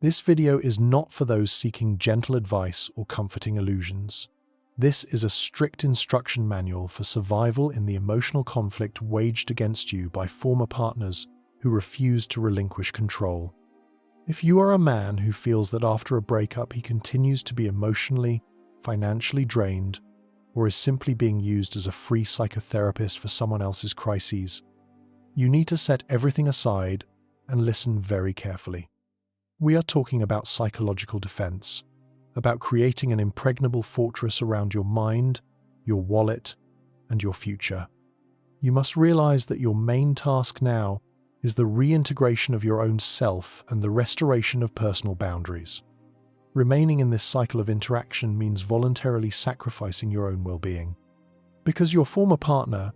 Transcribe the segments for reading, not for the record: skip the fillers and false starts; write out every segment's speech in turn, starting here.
This video is not for those seeking gentle advice or comforting illusions. This is a strict instruction manual for survival in the emotional conflict waged against you by former partners who refuse to relinquish control. If you are a man who feels that after a breakup he continues to be emotionally, financially drained, or is simply being used as a free psychotherapist for someone else's crises, you need to set everything aside and listen very carefully. We are talking about psychological defense, about creating an impregnable fortress around your mind, your wallet, and your future. You must realize that your main task now is the reintegration of your own self and the restoration of personal boundaries. Remaining in this cycle of interaction means voluntarily sacrificing your own well-being. Because your former partner,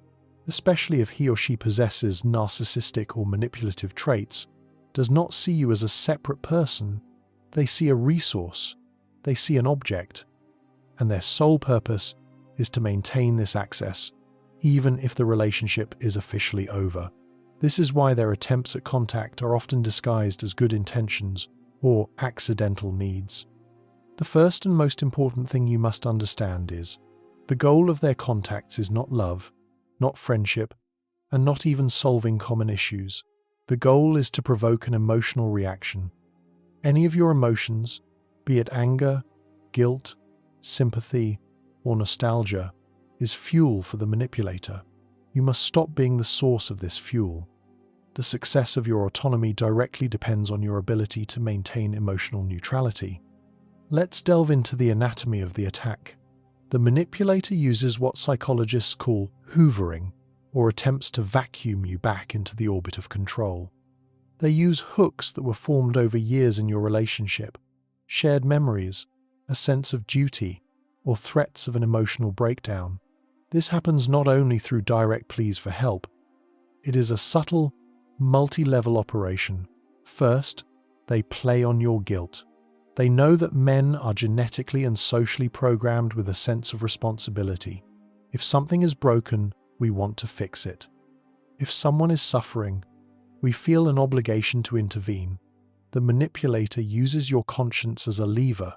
especially if he or she possesses narcissistic or manipulative traits, does not see you as a separate person. They see a resource, they see an object, and their sole purpose is to maintain this access, even if the relationship is officially over. This is why their attempts at contact are often disguised as good intentions or accidental needs. The first and most important thing you must understand is the goal of their contacts is not love, not friendship, and not even solving common issues. The goal is to provoke an emotional reaction. Any of your emotions, be it anger, guilt, sympathy, or nostalgia, is fuel for the manipulator. You must stop being the source of this fuel. The success of your autonomy directly depends on your ability to maintain emotional neutrality. Let's delve into the anatomy of the attack. The manipulator uses what psychologists call hoovering, or attempts to vacuum you back into the orbit of control. They use hooks that were formed over years in your relationship, shared memories, a sense of duty, or threats of an emotional breakdown. This happens not only through direct pleas for help. It is a subtle, multi-level operation. First, they play on your guilt. They know that men are genetically and socially programmed with a sense of responsibility. If something is broken, we want to fix it. If someone is suffering, we feel an obligation to intervene. The manipulator uses your conscience as a lever.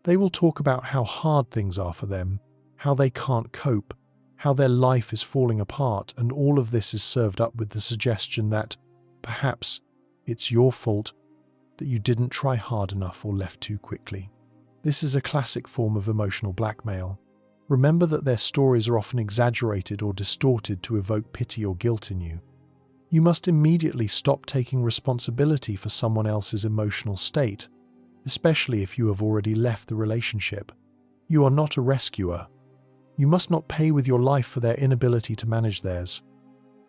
They will talk about how hard things are for them, how they can't cope, how their life is falling apart, and all of this is served up with the suggestion that, perhaps, it's your fault, that you didn't try hard enough or left too quickly. This is a classic form of emotional blackmail. Remember that their stories are often exaggerated or distorted to evoke pity or guilt in you. You must immediately stop taking responsibility for someone else's emotional state, especially if you have already left the relationship. You are not a rescuer. You must not pay with your life for their inability to manage theirs.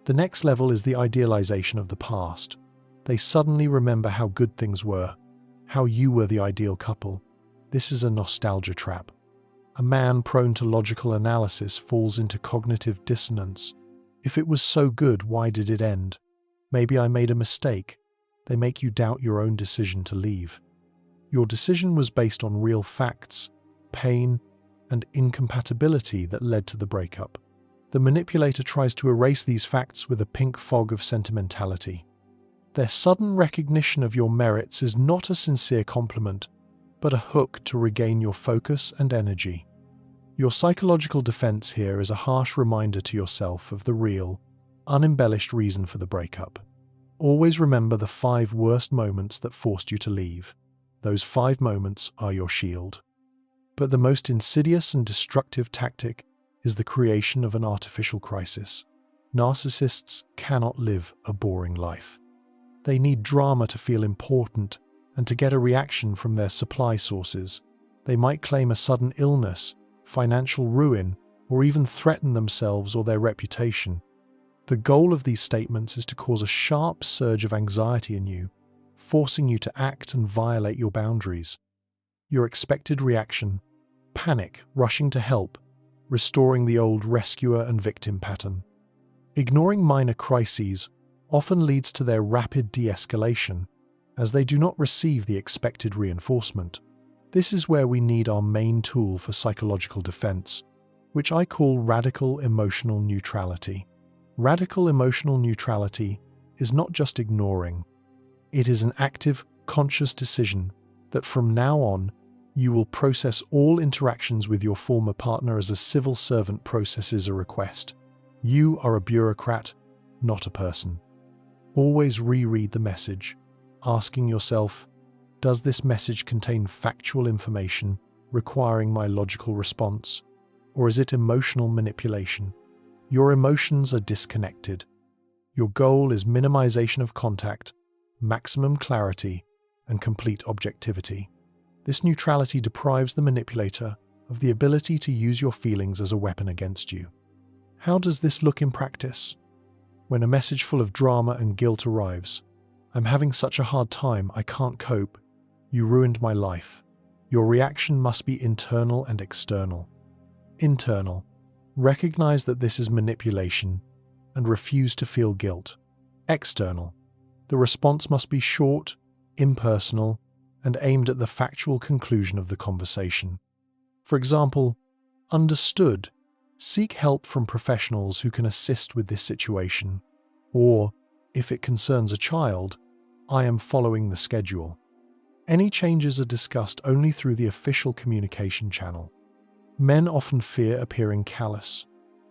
The next level is the idealization of the past. They suddenly remember how good things were, how you were the ideal couple. This is a nostalgia trap. A man prone to logical analysis falls into cognitive dissonance. If it was so good, why did it end? Maybe I made a mistake. They make you doubt your own decision to leave. Your decision was based on real facts, pain, and incompatibility that led to the breakup. The manipulator tries to erase these facts with a pink fog of sentimentality. Their sudden recognition of your merits is not a sincere compliment, but a hook to regain your focus and energy. Your psychological defense here is a harsh reminder to yourself of the real, unembellished reason for the breakup. Always remember the 5 worst moments that forced you to leave. Those 5 moments are your shield. But the most insidious and destructive tactic is the creation of an artificial crisis. Narcissists cannot live a boring life. They need drama to feel important and to get a reaction from their supply sources. They might claim a sudden illness, financial ruin, or even threaten themselves or their reputation. The goal of these statements is to cause a sharp surge of anxiety in you, forcing you to act and violate your boundaries. Your expected reaction: panic, rushing to help, restoring the old rescuer and victim pattern. Ignoring minor crises often leads to their rapid de-escalation, as they do not receive the expected reinforcement. This is where we need our main tool for psychological defense, which I call radical emotional neutrality. Radical emotional neutrality is not just ignoring. It is an active, conscious decision that from now on, you will process all interactions with your former partner as a civil servant processes a request. You are a bureaucrat, not a person. Always reread the message, asking yourself, does this message contain factual information requiring my logical response, or is it emotional manipulation? Your emotions are disconnected. Your goal is minimization of contact, maximum clarity, and complete objectivity. This neutrality deprives the manipulator of the ability to use your feelings as a weapon against you. How does this look in practice? When a message full of drama and guilt arrives, I'm having such a hard time, I can't cope, you ruined my life. Your reaction must be internal and external. Internal. Recognize that this is manipulation and refuse to feel guilt. External. The response must be short, impersonal, and aimed at the factual conclusion of the conversation. For example, understood. Seek help from professionals who can assist with this situation. Or, if it concerns a child, I am following the schedule. Any changes are discussed only through the official communication channel. Men often fear appearing callous.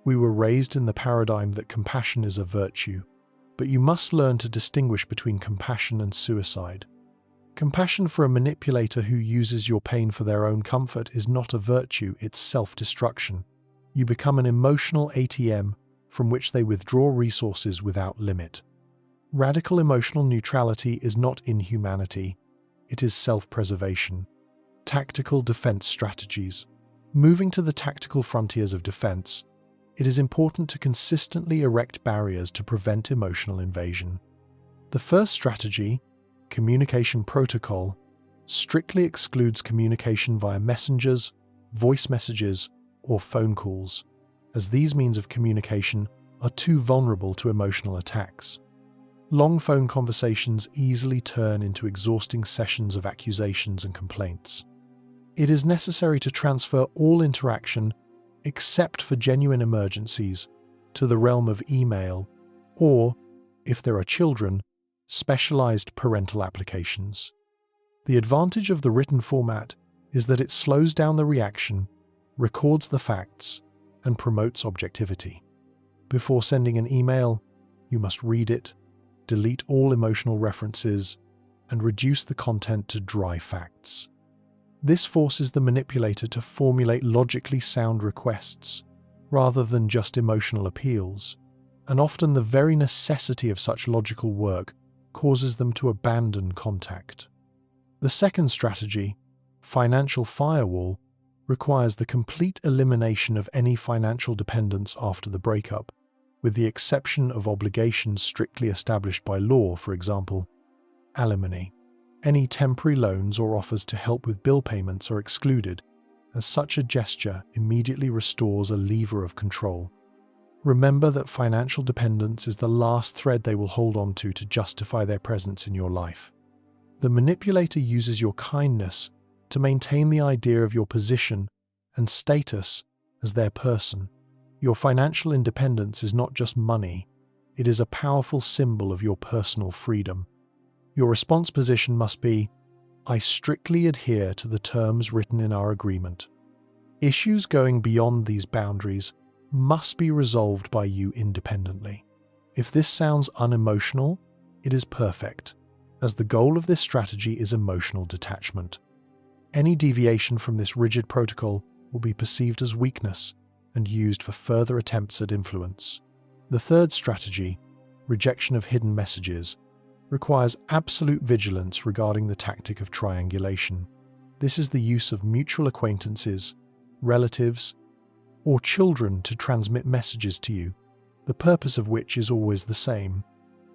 We were raised in the paradigm that compassion is a virtue, but you must learn to distinguish between compassion and suicide. Compassion for a manipulator who uses your pain for their own comfort is not a virtue, it's self-destruction. You become an emotional ATM from which they withdraw resources without limit. Radical emotional neutrality is not inhumanity, it is self-preservation. Tactical defense strategies. Moving to the tactical frontiers of defense, it is important to consistently erect barriers to prevent emotional invasion. The first strategy, communication protocol, strictly excludes communication via messengers, voice messages, or phone calls, as these means of communication are too vulnerable to emotional attacks. Long phone conversations easily turn into exhausting sessions of accusations and complaints. It is necessary to transfer all interaction, except for genuine emergencies, to the realm of email or, if there are children, specialized parental applications. The advantage of the written format is that it slows down the reaction, records the facts, and promotes objectivity. Before sending an email, you must read it, delete all emotional references, and reduce the content to dry facts. This forces the manipulator to formulate logically sound requests, rather than just emotional appeals, and often the very necessity of such logical work causes them to abandon contact. The second strategy, financial firewall, requires the complete elimination of any financial dependence after the breakup, with the exception of obligations strictly established by law, for example, alimony. Any temporary loans or offers to help with bill payments are excluded, as such a gesture immediately restores a lever of control. Remember that financial dependence is the last thread they will hold on to justify their presence in your life. The manipulator uses your kindness to maintain the idea of your position and status as their person. Your financial independence is not just money, it is a powerful symbol of your personal freedom. Your response position must be, I strictly adhere to the terms written in our agreement. Issues going beyond these boundaries must be resolved by you independently. If this sounds unemotional, it is perfect, as the goal of this strategy is emotional detachment. Any deviation from this rigid protocol will be perceived as weakness and used for further attempts at influence. The third strategy, rejection of hidden messages, requires absolute vigilance regarding the tactic of triangulation. This is the use of mutual acquaintances, relatives, or children to transmit messages to you, the purpose of which is always the same,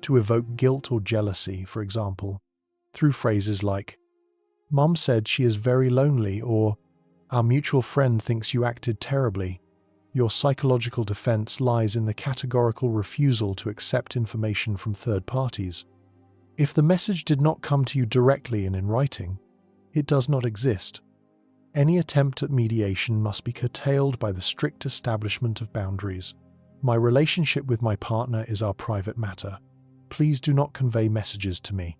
to evoke guilt or jealousy, for example, through phrases like, Mum said she is very lonely, or our mutual friend thinks you acted terribly. Your psychological defense lies in the categorical refusal to accept information from third parties. If the message did not come to you directly and in writing, it does not exist. Any attempt at mediation must be curtailed by the strict establishment of boundaries. My relationship with my partner is our private matter. Please do not convey messages to me.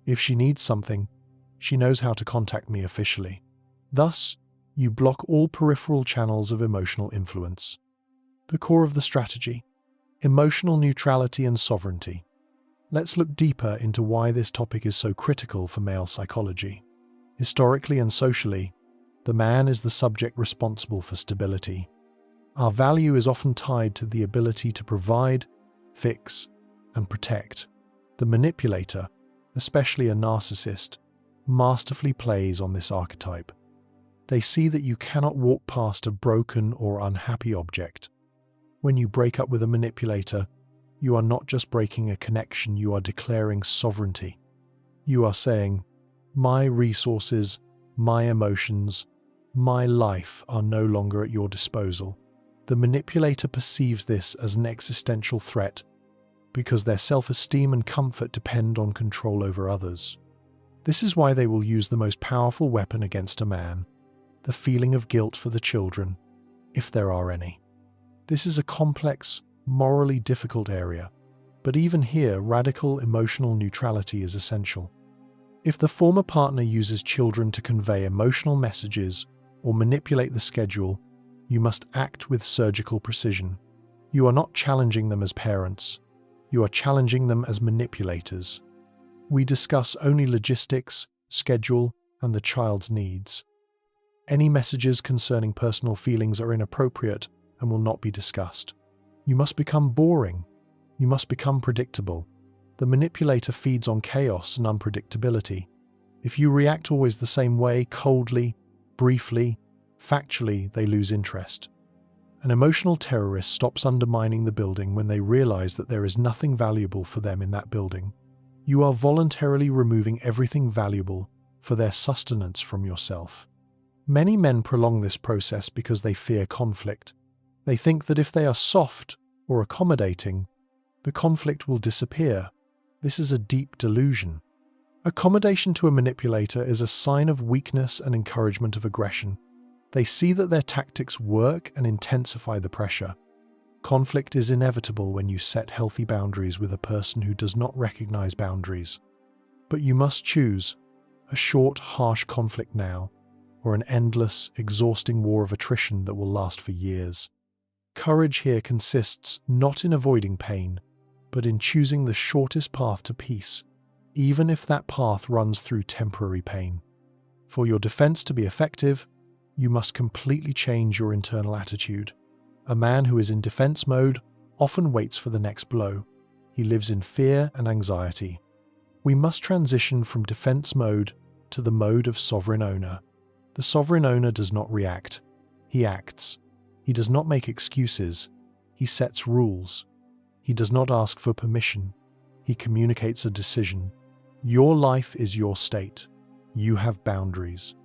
If she needs something, she knows how to contact me officially. Thus, you block all peripheral channels of emotional influence. The core of the strategy: emotional neutrality and sovereignty. Let's look deeper into why this topic is so critical for male psychology. Historically and socially, the man is the subject responsible for stability. Our value is often tied to the ability to provide, fix, and protect. The manipulator, especially a narcissist, masterfully plays on this archetype. They see that you cannot walk past a broken or unhappy object. When you break up with a manipulator, you are not just breaking a connection, you are declaring sovereignty. You are saying, my resources, my emotions, my life are no longer at your disposal. The manipulator perceives this as an existential threat because their self-esteem and comfort depend on control over others. This is why they will use the most powerful weapon against a man: the feeling of guilt for the children, if there are any. This is a complex, morally difficult area, but even here, radical emotional neutrality is essential. If the former partner uses children to convey emotional messages or manipulate the schedule, you must act with surgical precision. You are not challenging them as parents, you are challenging them as manipulators. We discuss only logistics, schedule, and the child's needs. Any messages concerning personal feelings are inappropriate and will not be discussed. You must become boring. You must become predictable. The manipulator feeds on chaos and unpredictability. If you react always the same way, coldly, briefly, factually, they lose interest. An emotional terrorist stops undermining the building when they realize that there is nothing valuable for them in that building. You are voluntarily removing everything valuable for their sustenance from yourself. Many men prolong this process because they fear conflict. They think that if they are soft or accommodating, the conflict will disappear. This is a deep delusion. Accommodation to a manipulator is a sign of weakness and encouragement of aggression. They see that their tactics work and intensify the pressure. Conflict is inevitable when you set healthy boundaries with a person who does not recognize boundaries. But you must choose a short, harsh conflict now, or an endless, exhausting war of attrition that will last for years. Courage here consists not in avoiding pain, but in choosing the shortest path to peace, even if that path runs through temporary pain. For your defense to be effective, you must completely change your internal attitude. A man who is in defense mode often waits for the next blow. He lives in fear and anxiety. We must transition from defense mode to the mode of sovereign owner. The sovereign owner does not react. He acts. He does not make excuses. He sets rules. He does not ask for permission. He communicates a decision. Your life is your state. You have boundaries.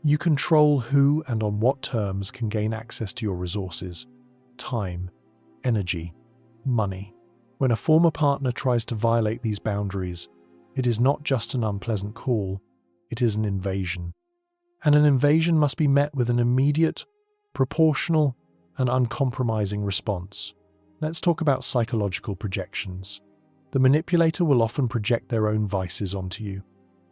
You control who and on what terms can gain access to your resources: time, energy, money. When a former partner tries to violate these boundaries, it is not just an unpleasant call, it is an invasion. And an invasion must be met with an immediate, proportional, and uncompromising response. Let's talk about psychological projections. The manipulator will often project their own vices onto you.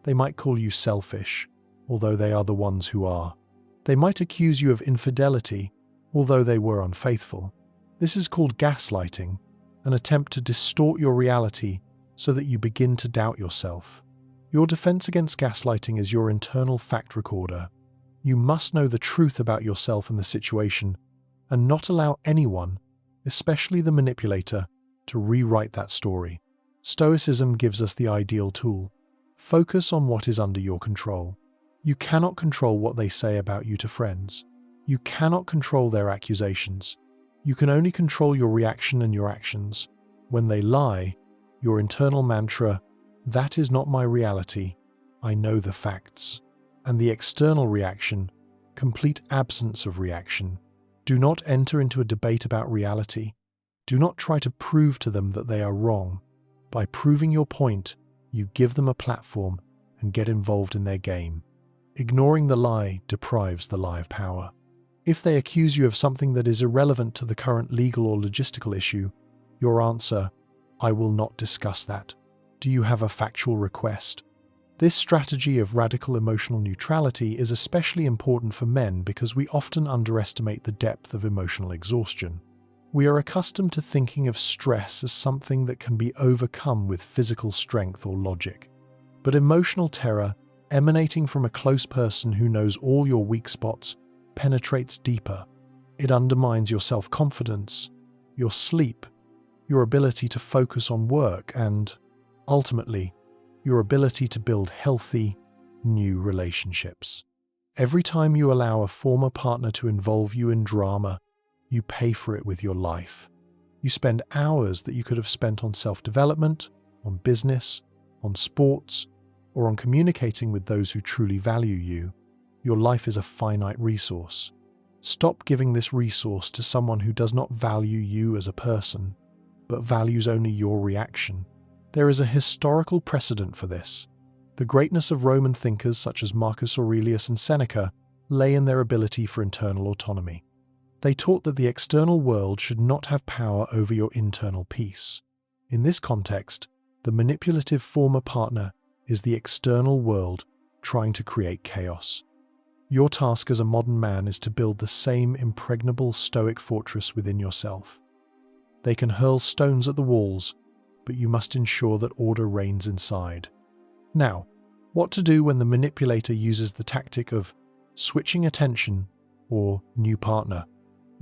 They might call you selfish, although they are the ones who are. They might accuse you of infidelity, although they were unfaithful. This is called gaslighting, an attempt to distort your reality so that you begin to doubt yourself. Your defense against gaslighting is your internal fact recorder. You must know the truth about yourself and the situation, and not allow anyone, especially the manipulator, to rewrite that story. Stoicism gives us the ideal tool. Focus on what is under your control. You cannot control what they say about you to friends. You cannot control their accusations. You can only control your reaction and your actions. When they lie, your internal mantra, "That is not my reality, I know the facts." And the external reaction, complete absence of reaction. Do not enter into a debate about reality. Do not try to prove to them that they are wrong. By proving your point, you give them a platform and get involved in their game. Ignoring the lie deprives the lie of power. If they accuse you of something that is irrelevant to the current legal or logistical issue, your answer, "I will not discuss that." Do you have a factual request? This strategy of radical emotional neutrality is especially important for men because we often underestimate the depth of emotional exhaustion. We are accustomed to thinking of stress as something that can be overcome with physical strength or logic. But emotional terror, emanating from a close person who knows all your weak spots, penetrates deeper. It undermines your self-confidence, your sleep, your ability to focus on work, and, ultimately, your ability to build healthy, new relationships. Every time you allow a former partner to involve you in drama, you pay for it with your life. You spend hours that you could have spent on self-development, on business, on sports, or on communicating with those who truly value you. Your life is a finite resource. Stop giving this resource to someone who does not value you as a person, but values only your reaction. There is a historical precedent for this. The greatness of Roman thinkers such as Marcus Aurelius and Seneca lay in their ability for internal autonomy. They taught that the external world should not have power over your internal peace. In this context, the manipulative former partner is the external world trying to create chaos. Your task as a modern man is to build the same impregnable stoic fortress within yourself. They can hurl stones at the walls, but you must ensure that order reigns inside. Now, what to do when the manipulator uses the tactic of switching attention or new partner?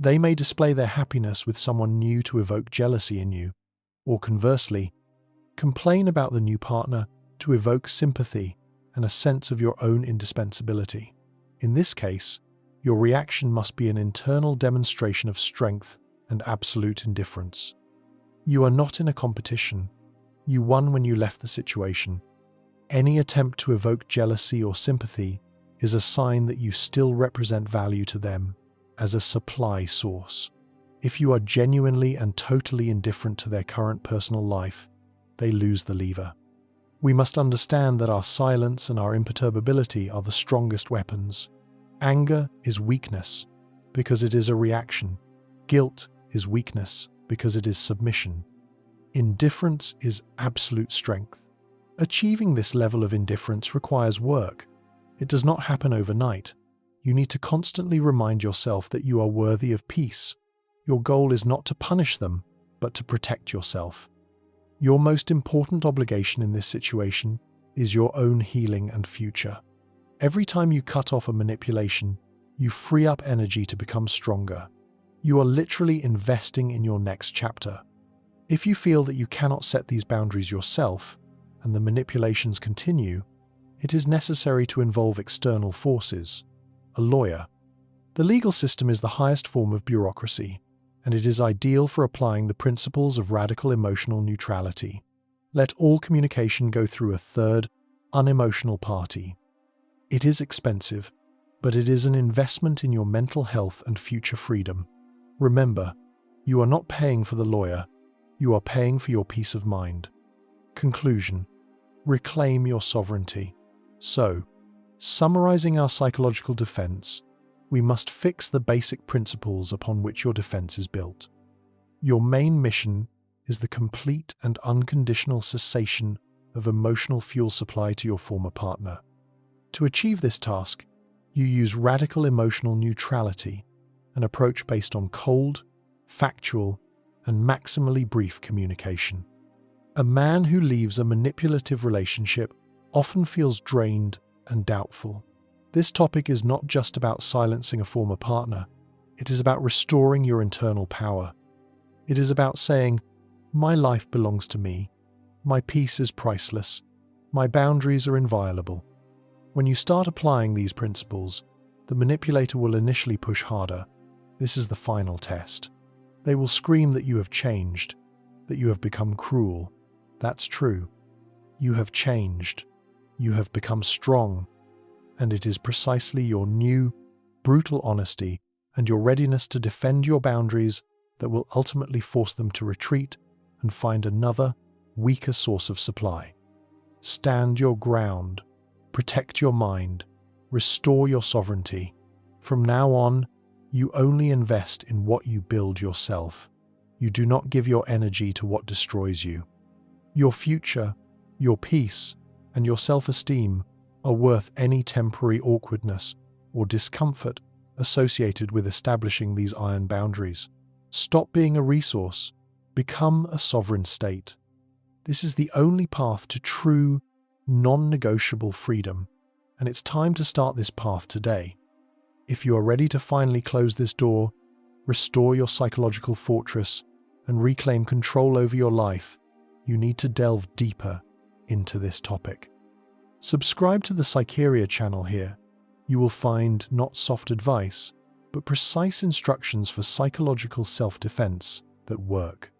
They may display their happiness with someone new to evoke jealousy in you, or conversely, complain about the new partner to evoke sympathy and a sense of your own indispensability. In this case, your reaction must be an internal demonstration of strength and absolute indifference. You are not in a competition. You won when you left the situation. Any attempt to evoke jealousy or sympathy is a sign that you still represent value to them as a supply source. If you are genuinely and totally indifferent to their current personal life, they lose the lever. We must understand that our silence and our imperturbability are the strongest weapons. Anger is weakness because it is a reaction. Guilt is weakness because it is submission. Indifference is absolute strength. Achieving this level of indifference requires work. It does not happen overnight. You need to constantly remind yourself that you are worthy of peace. Your goal is not to punish them, but to protect yourself. Your most important obligation in this situation is your own healing and future. Every time you cut off a manipulation, you free up energy to become stronger. You are literally investing in your next chapter. If you feel that you cannot set these boundaries yourself, and the manipulations continue, it is necessary to involve external forces. A lawyer. The legal system is the highest form of bureaucracy, and it is ideal for applying the principles of radical emotional neutrality. Let all communication go through a third, unemotional party. It is expensive, but it is an investment in your mental health and future freedom. Remember, you are not paying for the lawyer, you are paying for your peace of mind. Conclusion. Reclaim your sovereignty. So, summarizing our psychological defense, we must fix the basic principles upon which your defense is built. Your main mission is the complete and unconditional cessation of emotional fuel supply to your former partner. To achieve this task, you use radical emotional neutrality, an approach based on cold, factual, and maximally brief communication. A man who leaves a manipulative relationship often feels drained and doubtful. This topic is not just about silencing a former partner, it is about restoring your internal power. It is about saying, "My life belongs to me, my peace is priceless, my boundaries are inviolable." When you start applying these principles, the manipulator will initially push harder. This is the final test. They will scream that you have changed, that you have become cruel. That's true. You have changed. You have become strong. And it is precisely your new, brutal honesty and your readiness to defend your boundaries that will ultimately force them to retreat and find another, weaker source of supply. Stand your ground. Protect your mind. Restore your sovereignty. From now on, you only invest in what you build yourself. You do not give your energy to what destroys you. Your future, your peace, and your self-esteem are worth any temporary awkwardness or discomfort associated with establishing these iron boundaries. Stop being a resource. Become a sovereign state. This is the only path to true, non-negotiable freedom, and it's time to start this path today. If you are ready to finally close this door, restore your psychological fortress, and reclaim control over your life, you need to delve deeper into this topic. Subscribe to the Psycheria channel here. You will find not soft advice, but precise instructions for psychological self-defense that work.